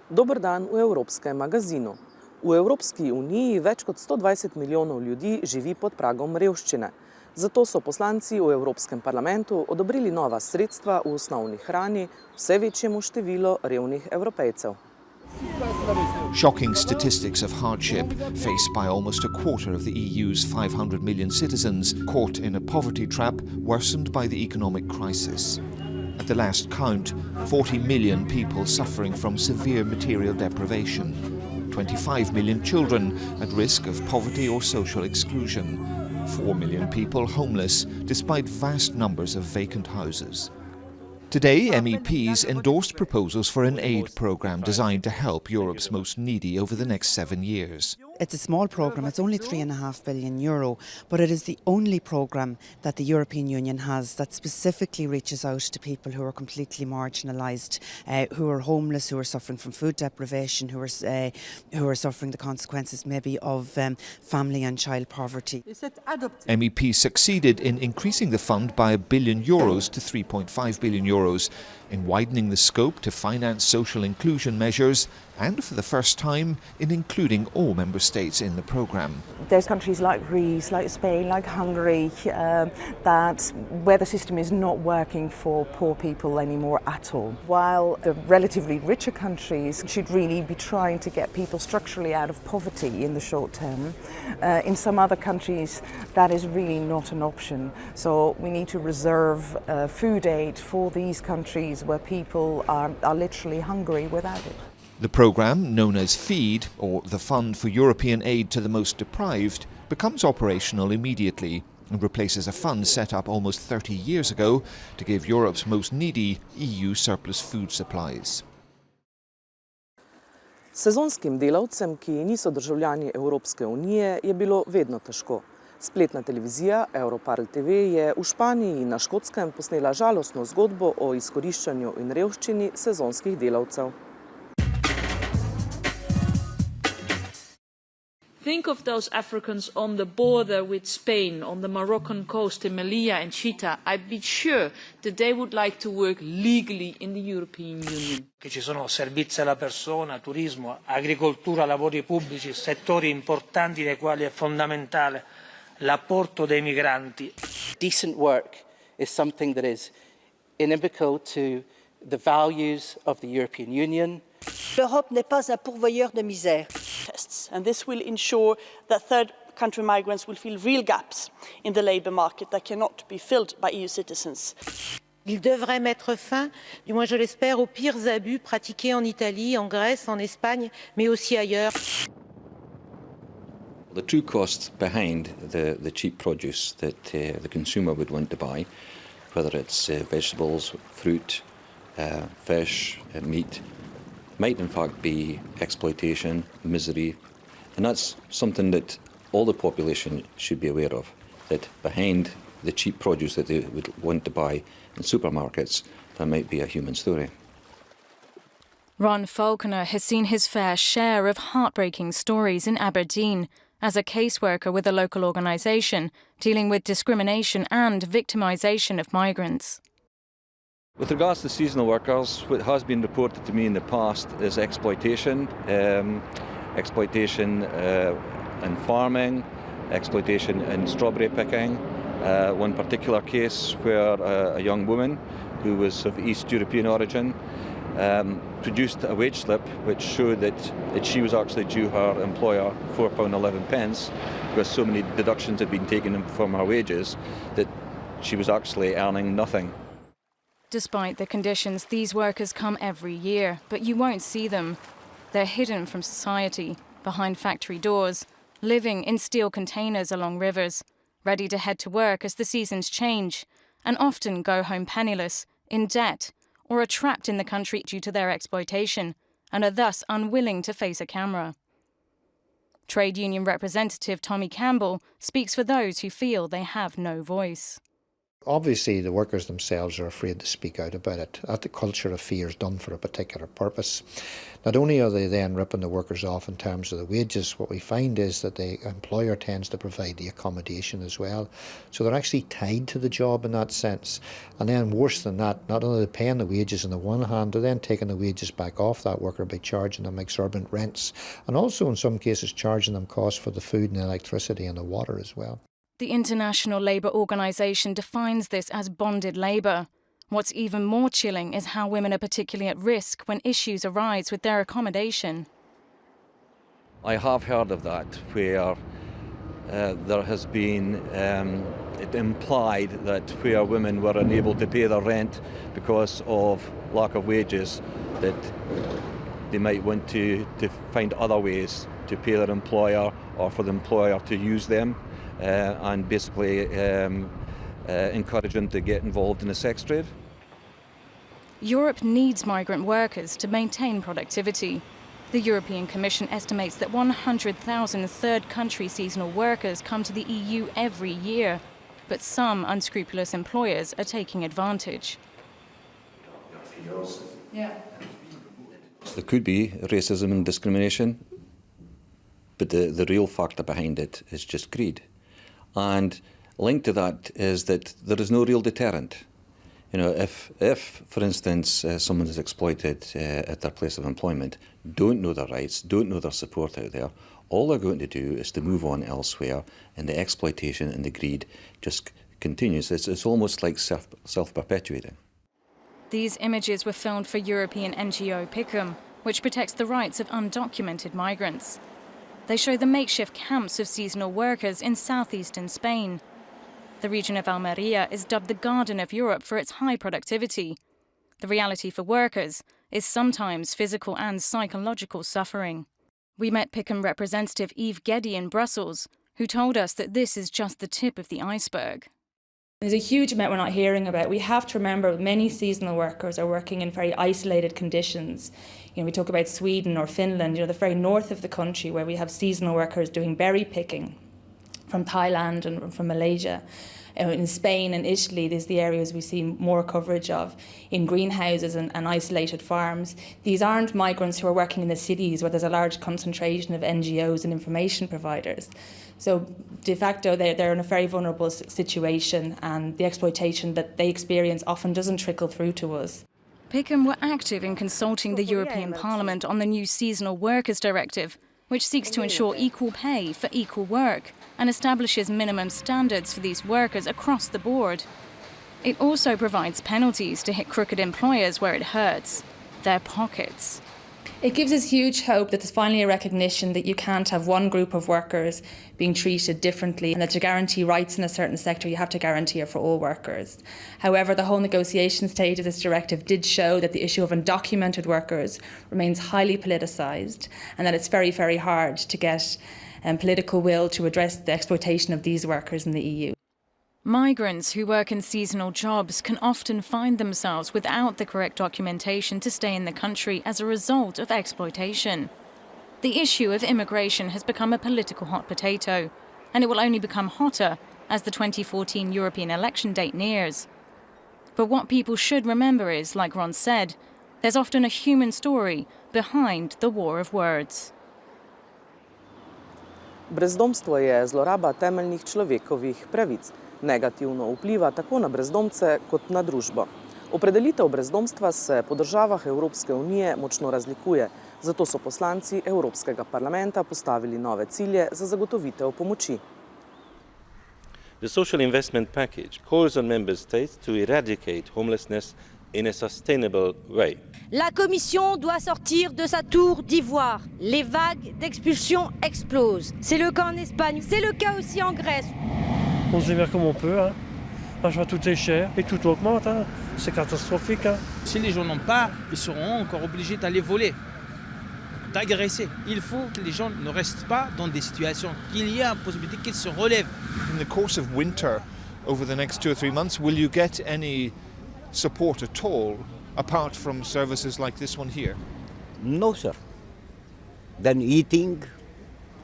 Dober dan v Evropskem magazinu. V Evropski uniji več kot 120 milijonov ljudi živi pod pragom revščine. Zato so poslanci v Evropskem parlamentu odobrili nova sredstva v osnovni hrani vse večjemu številu revnih Evropejcev. Shocking statistics of hardship faced by almost a quarter of the EU's 500 million citizens caught in a poverty trap worsened by the economic crisis. At the last count, 40 million people suffering from severe material deprivation, 25 million children at risk of poverty or social exclusion, 4 million people homeless despite vast numbers of vacant houses. Today, MEPs endorsed proposals for an aid programme designed to help Europe's most needy over the next 7 years. It's a small programme, it's only €3.5 billion, but it is the only programme that the European Union has that specifically reaches out to people who are completely marginalised, who are homeless, who are suffering from food deprivation, who are suffering the consequences maybe of family and child poverty. MEPs succeeded in increasing the fund by €1 billion to €3.5 billion, in widening the scope to finance social inclusion measures and, for the first time, in including all member states in the programme. There's countries like Greece, like Spain, like Hungary, where the system is not working for poor people anymore at all. While the relatively richer countries should really be trying to get people structurally out of poverty in the short term, in some other countries that is really not an option. So we need to reserve food aid for these countries where people are literally hungry without it. The programme, known as FEED, or the Fund for European Aid to the Most Deprived, becomes operational immediately and replaces a fund set up almost 30 years ago to give Europe's most needy EU surplus food supplies. Sezonskim delavcem, ki niso državljani Evropske unije, je bilo vedno težko. Spletna televizija Opredelitev je v Španiji in na Škotskem posnela žalostno zgodbo o izkoriščanju in revščini sezonskih delavcev. Think of those Africans on the border with Spain, on the Moroccan coast in Melilla and Chita. I'd be sure that they would like to work legally in the European Union. Che ci sono servizi alla persona, turismo, agricoltura, lavori pubblici, settori importanti nei quali è fondamentale l'apporto dei migranti. Decent work is something that is inimical to the values of the European Union. L'Europe n'est pas un pourvoyeur de misère. And this will ensure that third country migrants will fill real gaps in the labour market that cannot be filled by EU citizens. Il devrait mettre fin, du moins je l'espère, aux pires abus pratiqués en Italie, en Grèce, en Espagne, mais aussi ailleurs. The true cost behind the cheap produce that the consumer would want to buy, whether it's vegetables, fruit, fish, meat, might in fact be exploitation, misery, and that's something that all the population should be aware of, that behind the cheap produce that they would want to buy in supermarkets, there might be a human story. Ron Falconer has seen his fair share of heartbreaking stories in Aberdeen as a caseworker with a local organisation dealing with discrimination and victimisation of migrants. With regards to seasonal workers, what has been reported to me in the past is exploitation, exploitation in farming, exploitation in strawberry picking. One particular case where a young woman who was of East European origin produced a wage slip which showed that she was actually due her employer £4.11 because so many deductions had been taken from her wages that she was actually earning nothing. Despite the conditions, these workers come every year, but you won't see them. They're hidden from society, behind factory doors, living in steel containers along rivers, ready to head to work as the seasons change, and often go home penniless, in debt, or are trapped in the country due to their exploitation, and are thus unwilling to face a camera. Trade union representative Tommy Campbell speaks for those who feel they have no voice. Obviously, the workers themselves are afraid to speak out about it. That culture of fear is done for a particular purpose. Not only are they then ripping the workers off in terms of the wages, what we find is that the employer tends to provide the accommodation as well. So they're actually tied to the job in that sense. And then worse than that, not only are they paying the wages on the one hand, they're then taking the wages back off that worker by charging them exorbitant rents. And also in some cases charging them costs for the food and the electricity and the water as well. The International Labour Organization defines this as bonded labour. What's even more chilling is how women are particularly at risk when issues arise with their accommodation. I have heard of that, where there has been it implied that where women were unable to pay their rent because of lack of wages, that they might want to find other ways to pay their employer or for the employer to use them. And basically encourage them to get involved in the sex trade. Europe needs migrant workers to maintain productivity. The European Commission estimates that 100,000 third country seasonal workers come to the EU every year, but some unscrupulous employers are taking advantage. There could be racism and discrimination, but the real factor behind it is just greed. And linked to that is that there is no real deterrent. You know, if for instance, someone is exploited at their place of employment, don't know their rights, don't know their support out there, all they're going to do is to move on elsewhere, and the exploitation and the greed just continues. It's almost like self-perpetuating. These images were filmed for European NGO Pragom, which protects the rights of undocumented migrants. They show the makeshift camps of seasonal workers in southeastern Spain. The region of Almeria is dubbed the Garden of Europe for its high productivity. The reality for workers is sometimes physical and psychological suffering. We met Pragom representative Yves Geddy in Brussels, who told us that this is just the tip of the iceberg. There's a huge amount we're not hearing about. We have to remember many seasonal workers are working in very isolated conditions. You know, we talk about Sweden or Finland, the very north of the country, where we have seasonal workers doing berry picking from Thailand and from Malaysia. In Spain and Italy, there's the areas we see more coverage of, in greenhouses and isolated farms. These aren't migrants who are working in the cities where there's a large concentration of NGOs and information providers. So de facto, they're in a very vulnerable situation, and the exploitation that they experience often doesn't trickle through to us. Pragom were active in consulting the European Parliament on the new Seasonal Workers Directive, which seeks to ensure equal pay for equal work and establishes minimum standards for these workers across the board. It also provides penalties to hit crooked employers where it hurts, their pockets. It gives us huge hope that there's finally a recognition that you can't have one group of workers being treated differently, and that to guarantee rights in a certain sector, you have to guarantee it for all workers. However, the whole negotiation stage of this directive did show that the issue of undocumented workers remains highly politicised, and that it's very, very hard to get political will to address the exploitation of these workers in the EU. Migrants who work in seasonal jobs can often find themselves without the correct documentation to stay in the country as a result of exploitation. The issue of immigration has become a political hot potato, and it will only become hotter as the 2014 European election date nears. But what people should remember is, like Ron said, there's often a human story behind the war of words. Brezdomstvo je zloraba temeljnih človekovih pravic. Negativno vpliva tako na brezdomce kot na družbo. Opredelitev brezdomstva se po državah Evropske unije močno razlikuje, zato so poslanci Evropskega parlamenta postavili nove cilje za zagotovitev pomoči. The social investment package calls on member states to eradicate homelessness in a sustainable way. La Commission doit sortir de sa tour d'ivoire. Les vagues d'expulsion explosent. C'est le cas en Espagne, c'est le cas aussi en Grèce. On se démerde comme on peut. Franchement, tout est cher et tout augmente. C'est catastrophique. Si les gens n'ont pas, ils seront encore obligés d'aller voler, d'agresser. Il faut que les gens ne restent pas dans des situations, qu'il y ait une possibilité qu'ils se relèvent. In the course of winter, over the next 2 or 3 months, will you get any support at all, apart from services like this one here? No, sir. Then eating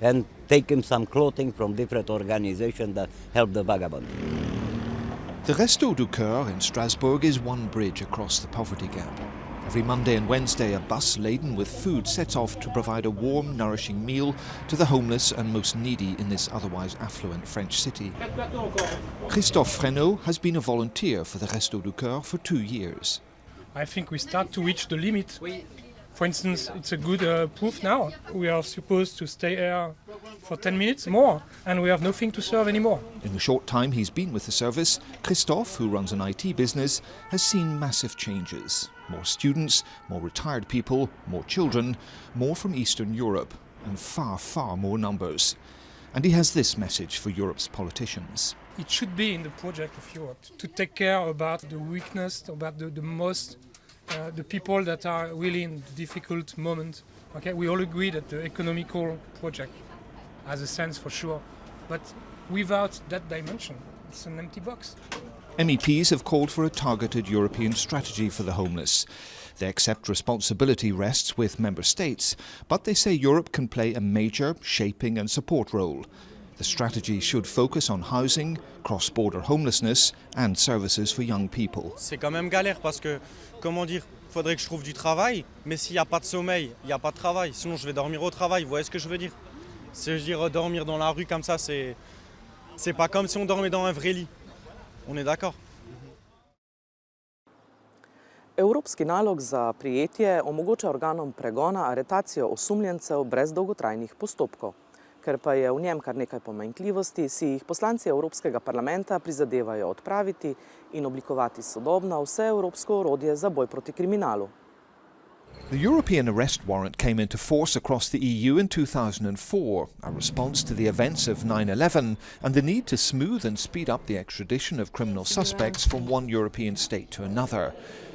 and taking some clothing from different organizations that help the vagabond. The Restos du Cœur in Strasbourg is one bridge across the poverty gap. Every Monday and Wednesday, a bus laden with food sets off to provide a warm, nourishing meal to the homeless and most needy in this otherwise affluent French city. Christophe Fresneau has been a volunteer for the Restos du Cœur for 2 years. I think we start to reach the limit. For instance, it's a good proof now. We are supposed to stay here for 10 minutes more, and we have nothing to serve anymore. In the short time he's been with the service, Christophe, who runs an IT business, has seen massive changes. More students, more retired people, more children, more from Eastern Europe, and far, far more numbers. And he has this message for Europe's politicians. It should be in the project of Europe to take care about the weakness, about the people that are really in difficult moments. Okay, we all agree that the economical project has a sense for sure, but without that dimension, it's an empty box. MEPs have called for a targeted European strategy for the homeless. They accept responsibility rests with member states, but they say Europe can play a major shaping and support role. The strategy should focus on housing, cross-border homelessness and services for young people. C'est quand même galère parce que, comment dire, faudrait que je trouve du travail, mais s'il n'y a pas de sommeil, il n'y a pas de travail. Sinon, je vais dormir au travail. Vous voyez ce que je veux dire? C'est-à-dire dormir dans la rue comme ça, c'est pas comme si on dormait dans un vrai lit. On est d'accord? Evropski nalog za prijetje omogoča organom pregona aretacijo osumljencev brez dolgotrajnih postopkov. Ker pa je v njem kar nekaj pomanjkljivosti, si jih poslanci Evropskega parlamenta prizadevajo odpraviti in oblikovati sodobno vseevropsko orodje za boj proti kriminalu. The European arrest warrant came into force across the EU in 2004, a response to the events of 9/11 and the need to smooth and speed up the extradition of criminal suspects from one European state to another.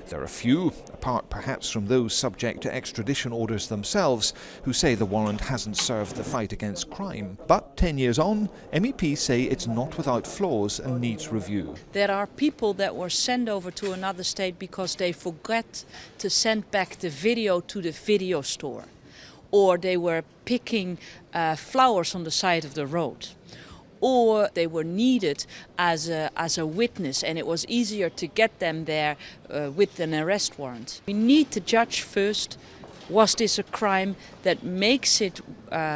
There are few, apart perhaps from those subject to extradition orders themselves, who say the warrant hasn't served the fight against crime. But 10 years on, MEPs say it's not without flaws and needs review. There are people that were sent over to another state because they forgot to send back the video to the video store, or they were picking flowers on the side of the road, or they were needed as a witness and it was easier to get them there with an arrest warrant. We need to judge first, was this a crime that makes it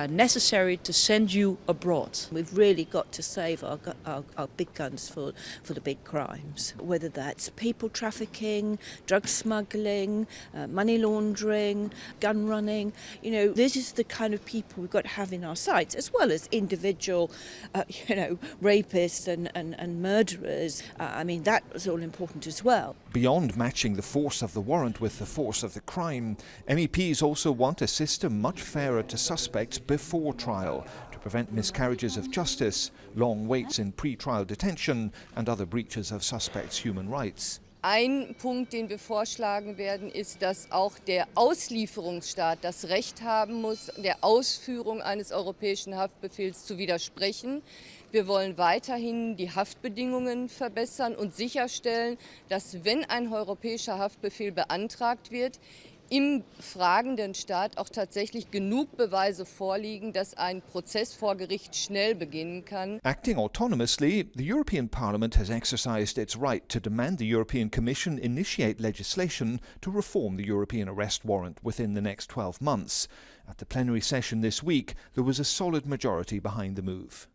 necessary to send you abroad? We've really got to save our big guns for the big crimes, whether that's people trafficking, drug smuggling, money laundering, gun running. You know, this is the kind of people we've got to have in our sights, as well as individual, rapists and murderers. I mean, that was all important as well. Beyond matching the force of the warrant with the force of the crime, MEPs also want a system much fairer to suspects before trial to prevent miscarriages of justice, long waits in pre-trial detention and other breaches of suspects' human rights. Ein Punkt, den wir vorschlagen werden, ist, dass auch der Auslieferungsstaat das Recht haben muss, der Ausführung eines europäischen Haftbefehls zu widersprechen. Wir wollen weiterhin die Haftbedingungen verbessern und sicherstellen, dass, wenn ein europäischer Haftbefehl beantragt wird, im fragenden Staat auch tatsächlich genug Beweise vorliegen, dass ein Prozess vor Gericht schnell beginnen kann. Acting autonomously, the European Parliament has exercised its right to demand the European Commission initiate legislation to reform the European arrest warrant within the next 12 months. At the plenary session this week, there was a solid majority behind the move.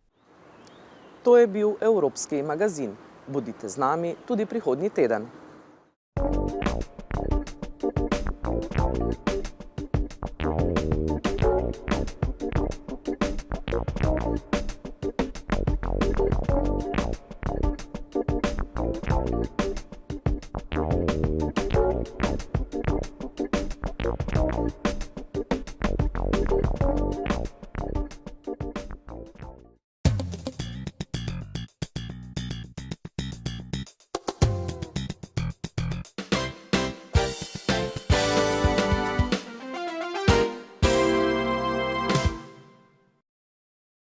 To je bil Evropski magazin. Bodite z nami tudi prihodnji teden.